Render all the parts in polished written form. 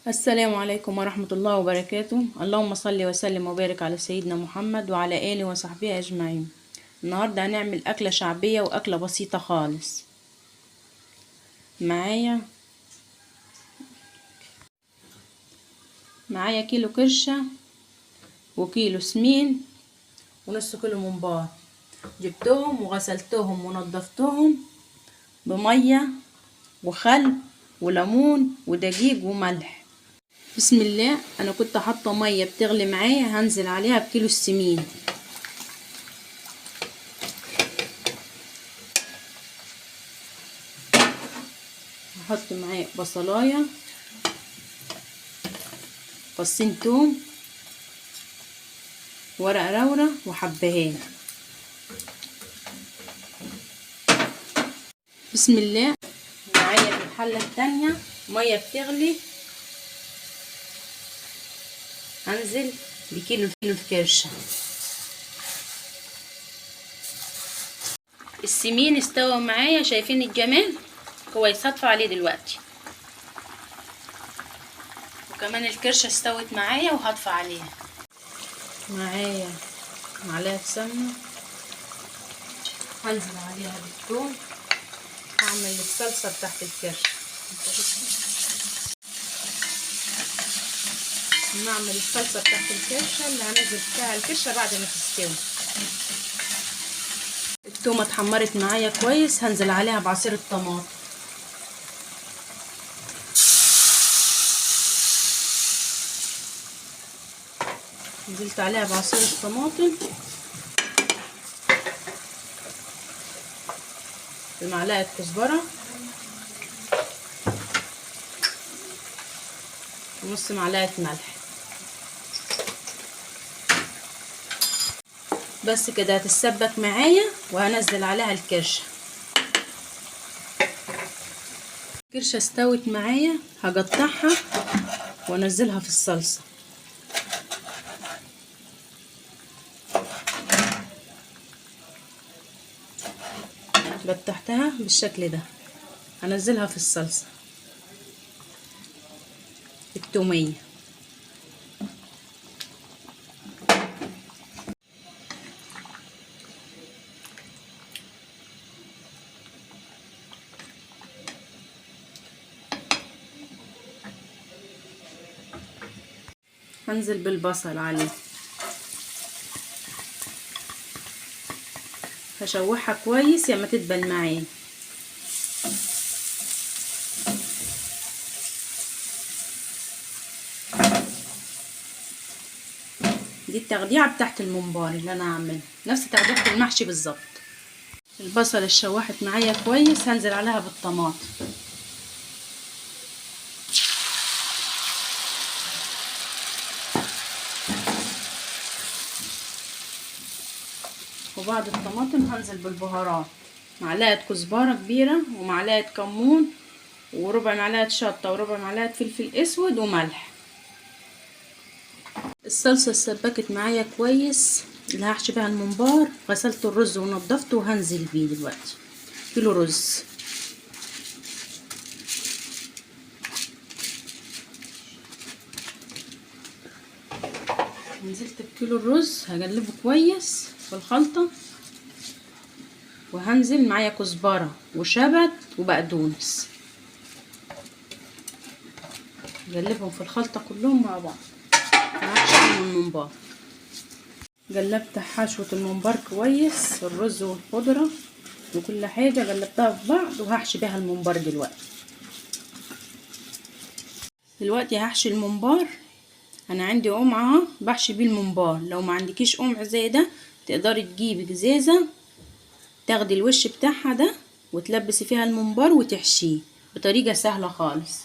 السلام عليكم ورحمة الله وبركاته. اللهم صل وسلم وبارك على سيدنا محمد وعلى آله وصحبه أجمعين. النهاردة هنعمل أكلة شعبية وأكلة بسيطة خالص. معايا كيلو كرشة وكيلو سمين ونص كيلو ممبار. جبتهم وغسلتهم ونضفتهم بمية وخل وليمون ودقيق وملح. بسم الله. انا كنت حاطه ميه بتغلي معايا، هنزل عليها بكيلو السمين. هحط معايا بصلايه، فصين توم، ورق لورا وحبهان. بسم الله. معايا في الحله التانية ميه بتغلي، هنزل بكيلو الكرشه. السمين استوى معايا، شايفين الجمال؟ هو يصفى عليه دلوقتي. وكمان الكرشه استوت معايا وهطفى عليها. معايا معلقه سمنه، هنزل عليها بالثوم، هعمل الصلصه بتاعت الكرشه. نعمل الصلصه بتاعت الكرشه اللي هنزل فيها الكرشه بعد ما تستوي. التومه اتحمرت معايا كويس، هنزل عليها بعصير الطماطم. نزلت عليها بعصير الطماطم بمعلقه كزبره ونص معلقه ملح. بس كده هتتسبك معايا، وهنزل عليها الكرشه. الكرشه استوت معايا، هقطعها وانزلها في الصلصه. قطعتها بالشكل ده، هنزلها في الصلصه التوميه. هنزل بالبصل عليه، هشوحها كويس يا ما تدبل معايا. دي التغذية بتاعت الممبار اللي انا هعملها، نفس تغذية المحشي بالظبط. البصل اتشوحت معايا كويس، هنزل عليها بالطماطم. وبعد الطماطم هنزل بالبهارات، معلقه كزبره كبيره ومعلقه كمون وربع معلقه شطه وربع معلقه فلفل اسود وملح. الصلصه اتسبكت معايا كويس، اللي هحشي بيها الممبار. غسلت الرز ونضفته وهنزل بيه دلوقتي. كيلو رز، نزلت بكيلو الرز، هقلبه كويس في الخلطه. وهنزل معايا كزبره وشبت وبقدونس، نقلبهم في الخلطه كلهم مع بعض. هحشي الممبار. قلبت حشوه الممبار كويس، الرز والخضره وكل حاجه قلبتها في بعض، وهحشي بيها الممبار دلوقتي هحشي الممبار. انا عندي قمعه بحشي بيه الممبار، لو ما عندكيش قمع زي ده تقدري تجيبي جزازه، تاخدي الوش بتاعها ده وتلبسي فيها الممبار وتحشيه بطريقه سهله خالص.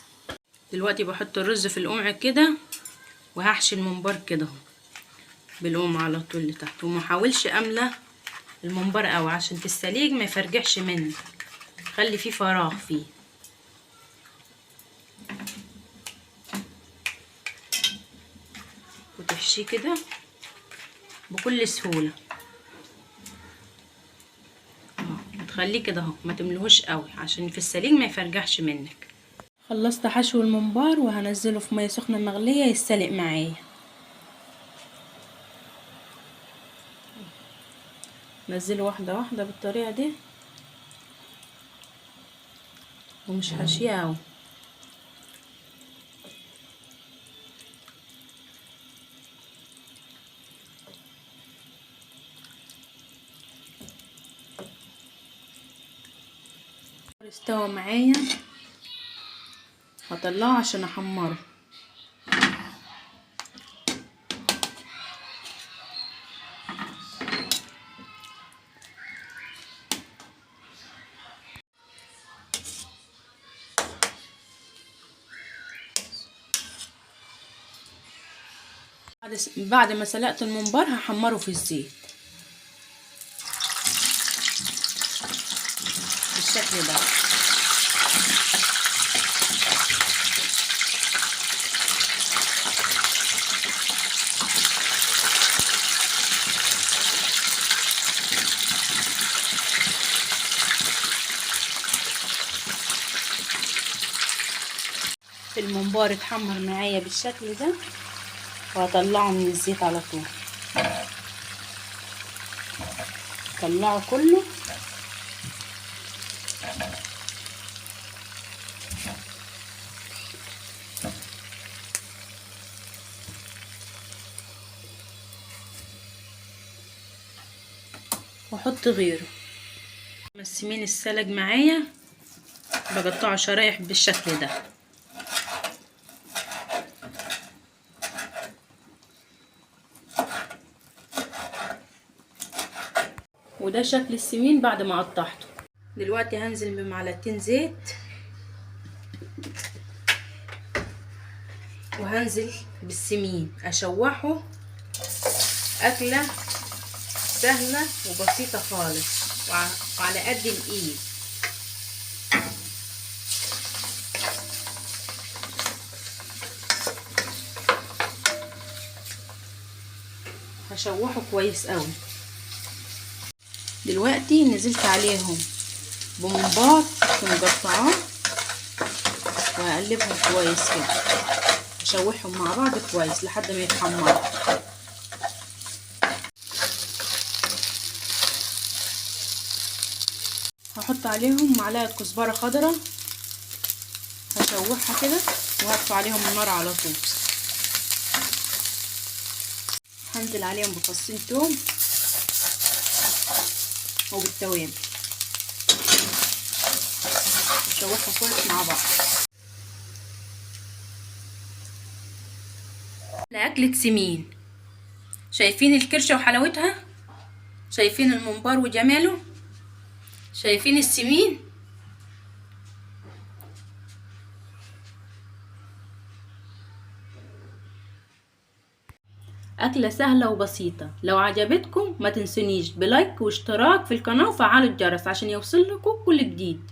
دلوقتي بحط الرز في القمع كده، وهحشي الممبار كده اهو بالقمع على طول لتحت. وما احاولش املى الممبار قوي عشان في السليق ما يفرجعش مني، خلي فيه فراغ فيه. وتحشيه كده بكل سهوله. تخليه كده اهو، ما تملهوش قوي عشان في السليق ما يفرجعش منك. خلصت حشو الممبار وهنزله في ميه سخنه مغليه يتسلق معايا. نزله واحده واحده بالطريقه دي ومش حاشيه اوي. استوى معايا، هطلعه عشان احمره. بعد ما سلقت الممبار هحمره في الزيت بالشكل ده. الممبار اتحمر معايا بالشكل ده وهطلعه من الزيت على طول. طلعه كله واحط غيره. السمين السلج معايا بقطعه شرايح بالشكل ده. وده شكل السمين بعد ما قطعته. دلوقتي هنزل بمعلقتين زيت وهنزل بالسمين اشوحه. اكله سهله وبسيطه خالص وعلى قد الايد. هشوحه كويس قوي. دلوقتي نزلت عليهم بممبار مقطعاه وهقلبهم كويس كده. هشوحهم مع بعض كويس لحد ما يتحمروا. هحط عليهم معلقه كزبره خضراء، هشوحها كده وهطفي عليهم النار على طول. هنزل عليهم بفصين توم وبالتوابل، نشوحهم كويس مع بعض. لأكلة سمين. شايفين الكرشة وحلاوتها؟ شايفين الممبار وجماله؟ شايفين السمين؟ أكلة سهلة وبسيطة. لو عجبتكم ما تنسونيش بلايك واشتراك في القناة وفعلوا الجرس عشان يوصل لكم كل جديد.